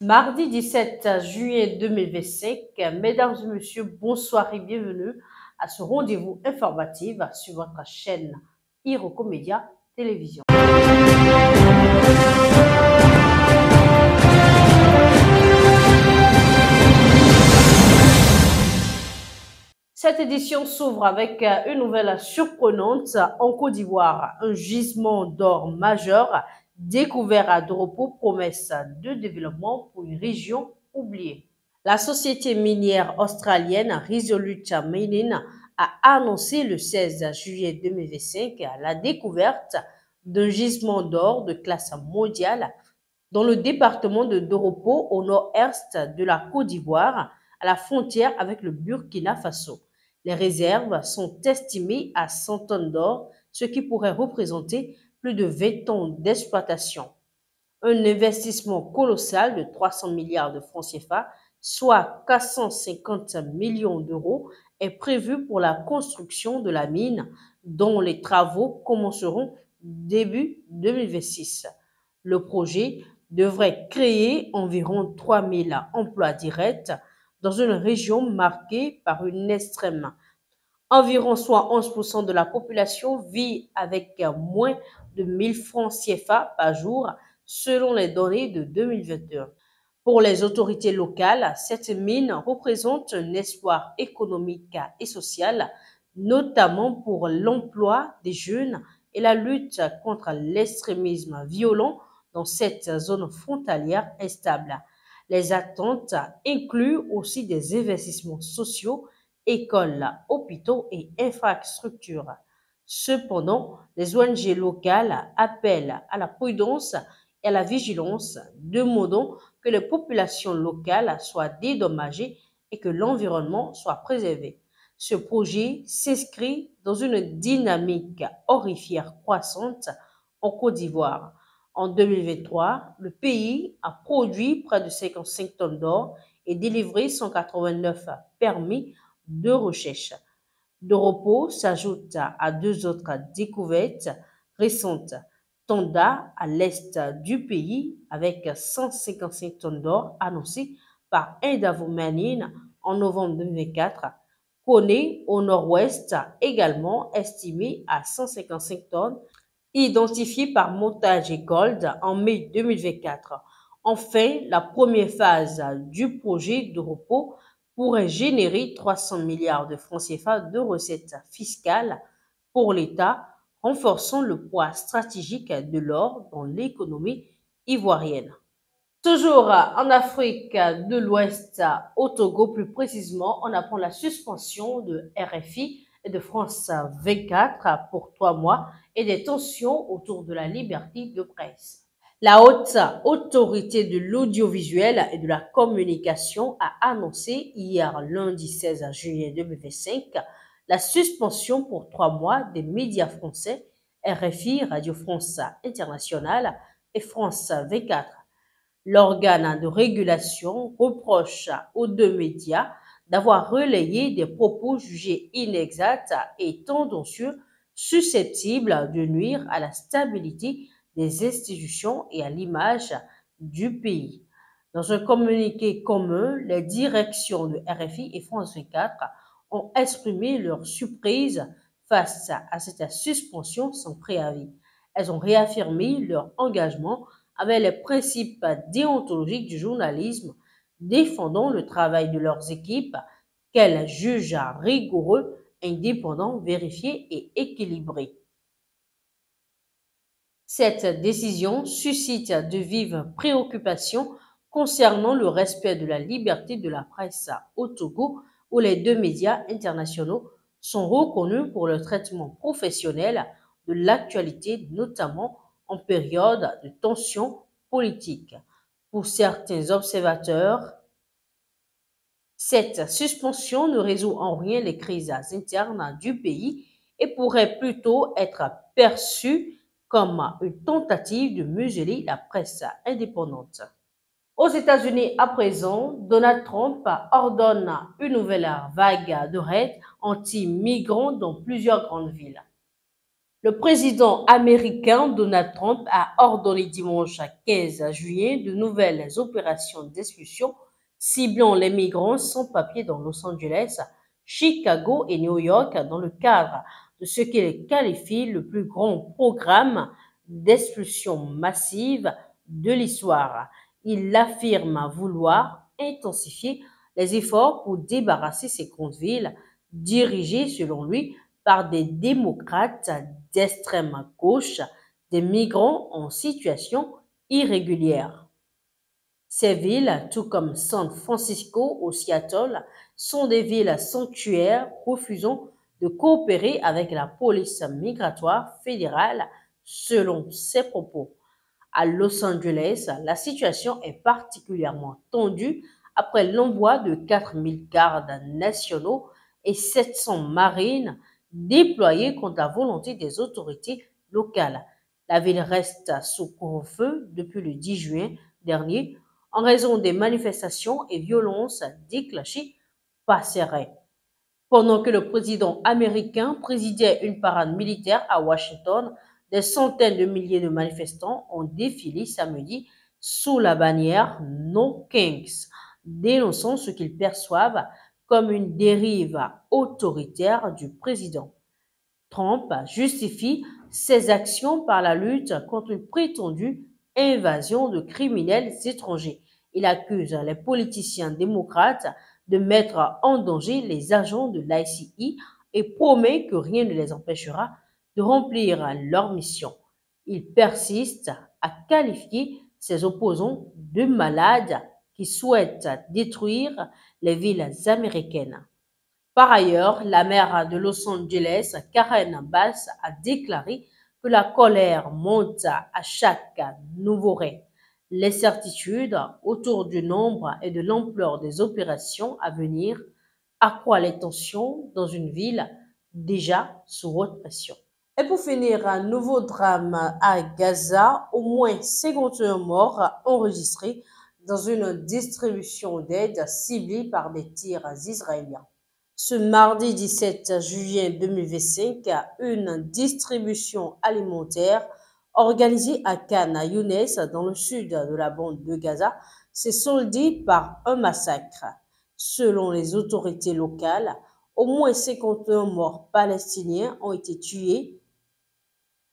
Mardi 17 juillet 2025, mesdames et messieurs, bonsoir et bienvenue à ce rendez-vous informatif sur votre chaîne Iroko Média Télévision. Cette édition s'ouvre avec une nouvelle surprenante en Côte d'Ivoire. Un gisement d'or majeur découvert à Doropo, promesse de développement pour une région oubliée. La société minière australienne Resolute Mining a annoncé le 16 juillet 2025 la découverte d'un gisement d'or de classe mondiale dans le département de Doropo, au nord-est de la Côte d'Ivoire, à la frontière avec le Burkina Faso. Les réserves sont estimées à 100 tonnes d'or, ce qui pourrait représenter plus de 20 ans d'exploitation. Un investissement colossal de 300 milliards de francs CFA, soit 450 millions d'euros, est prévu pour la construction de la mine, dont les travaux commenceront début 2026. Le projet devrait créer environ 3000 emplois directs dans une région marquée par une extrême. Environ soit 11% de la population vit avec moins de 1000 francs CFA par jour, selon les données de 2021. Pour les autorités locales, cette mine représente un espoir économique et social, notamment pour l'emploi des jeunes et la lutte contre l'extrémisme violent dans cette zone frontalière instable. Les attentes incluent aussi des investissements sociaux, écoles, hôpitaux et infrastructures. Cependant, les ONG locales appellent à la prudence et à la vigilance, demandant que les populations locales soient dédommagées et que l'environnement soit préservé. Ce projet s'inscrit dans une dynamique aurifère croissante en Côte d'Ivoire. En 2023, le pays a produit près de 55 tonnes d'or et délivré 189 permis de recherche. Doropo s'ajoute à deux autres découvertes récentes. Tonda, à l'est du pays, avec 155 tonnes d'or annoncées par Endeavour Mining en novembre 2024. Kone, au nord-ouest, également estimé à 155 tonnes, identifié par Montage Gold en mai 2024. Enfin, la première phase du projet Doropo pourrait générer 300 milliards de francs CFA de recettes fiscales pour l'État, renforçant le poids stratégique de l'or dans l'économie ivoirienne. Toujours en Afrique de l'Ouest, au Togo plus précisément, on apprend la suspension de RFI et de France 24 pour 3 mois et des tensions autour de la liberté de presse. La haute autorité de l'audiovisuel et de la communication a annoncé hier lundi 16 juillet 2025 la suspension pour 3 mois des médias français RFI, Radio France Internationale et France 24. L'organe de régulation reproche aux deux médias d'avoir relayé des propos jugés inexacts et tendancieux, susceptibles de nuire à la stabilité des institutions et à l'image du pays. Dans un communiqué commun, les directions de RFI et France 24 ont exprimé leur surprise face à cette suspension sans préavis. Elles ont réaffirmé leur engagement avec les principes déontologiques du journalisme, défendant le travail de leurs équipes qu'elles jugent rigoureux, indépendant, vérifié et équilibré. Cette décision suscite de vives préoccupations concernant le respect de la liberté de la presse au Togo, où les deux médias internationaux sont reconnus pour le traitement professionnel de l'actualité, notamment en période de tension politique. Pour certains observateurs, cette suspension ne résout en rien les crises internes du pays et pourrait plutôt être perçue comme une tentative de museler la presse indépendante. Aux États-Unis, à présent, Donald Trump ordonne une nouvelle vague de raids anti-migrants dans plusieurs grandes villes. Le président américain Donald Trump a ordonné dimanche 15 juillet de nouvelles opérations d'expulsion ciblant les migrants sans papier dans Los Angeles, Chicago et New York dans le cadre de ce qu'il qualifie le plus grand programme d'expulsion massive de l'histoire. Il affirme vouloir intensifier les efforts pour débarrasser ces grandes villes dirigées, selon lui, par des démocrates d'extrême gauche, des migrants en situation irrégulière. Ces villes, tout comme San Francisco ou Seattle, sont des villes sanctuaires refusant de coopérer avec la police migratoire fédérale, selon ses propos. À Los Angeles, la situation est particulièrement tendue après l'envoi de 4000 gardes nationaux et 700 marines déployés contre la volonté des autorités locales. La ville reste sous couvre-feu depuis le 10 juin dernier en raison des manifestations et violences déclenchées par ces raids. Pendant que le président américain présidait une parade militaire à Washington, des centaines de milliers de manifestants ont défilé samedi sous la bannière No Kings, dénonçant ce qu'ils perçoivent comme une dérive autoritaire du président. Trump justifie ses actions par la lutte contre une prétendue invasion de criminels étrangers. Il accuse les politiciens démocrates de mettre en danger les agents de l'ICE et promet que rien ne les empêchera de remplir leur mission. Il persiste à qualifier ses opposants de malades qui souhaitent détruire les villes américaines. Par ailleurs, la maire de Los Angeles, Karen Bass, a déclaré que la colère monte à chaque nouveau raid. L'incertitude autour du nombre et de l'ampleur des opérations à venir accroît les tensions dans une ville déjà sous haute pression. Et pour finir, un nouveau drame à Gaza, au moins 51 morts enregistrés dans une distribution d'aide ciblée par des tirs israéliens. Ce mardi 17 juillet 2025, une distribution alimentaire organisée à Khan Younes, dans le sud de la bande de Gaza, s'est soldée par un massacre. Selon les autorités locales, au moins 51 morts palestiniens ont été tués.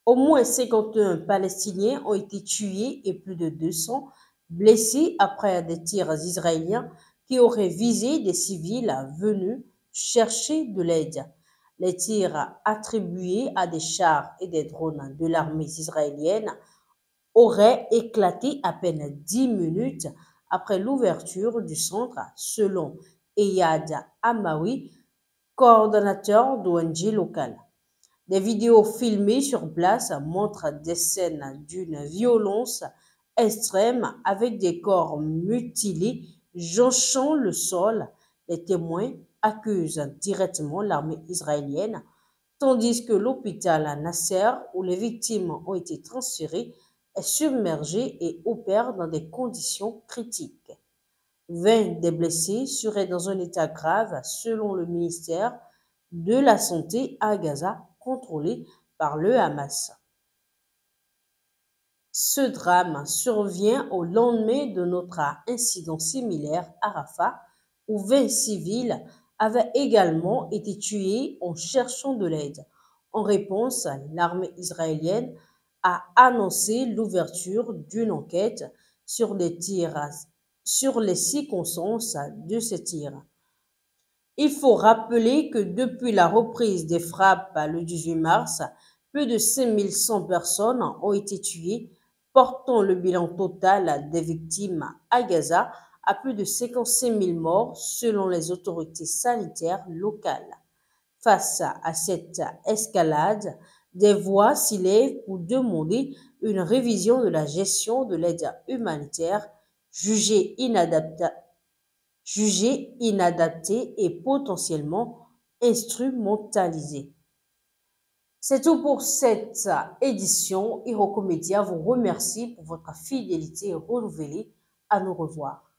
Au moins 51 Palestiniens ont été tués et plus de 200 blessés après des tirs israéliens qui auraient visé des civils venus chercher de l'aide. Les tirs attribués à des chars et des drones de l'armée israélienne auraient éclaté à peine 10 minutes après l'ouverture du centre, selon Eyad Amawi, coordonnateur d'ONG local. Des vidéos filmées sur place montrent des scènes d'une violence extrême avec des corps mutilés jonchant le sol. Les témoins accusent directement l'armée israélienne, tandis que l'hôpital Nasser, où les victimes ont été transférées, est submergé et opère dans des conditions critiques. 20 des blessés seraient dans un état grave selon le ministère de la Santé à Gaza, contrôlé par le Hamas. Ce drame survient au lendemain de notre incident similaire à Rafah, où 20 civils avaient également été tués en cherchant de l'aide. En réponse, l'armée israélienne a annoncé l'ouverture d'une enquête sur les circonstances de ces tirs. Il faut rappeler que depuis la reprise des frappes le 18 mars, plus de 5100 personnes ont été tuées, portant le bilan total des victimes à Gaza à plus de 55 000 morts selon les autorités sanitaires locales. Face à cette escalade, des voix s'élèvent pour demander une révision de la gestion de l'aide humanitaire jugée inadapté et potentiellement instrumentalisé. C'est tout pour cette édition. Iroko Media vous remercie pour votre fidélité renouvelée. À nous revoir.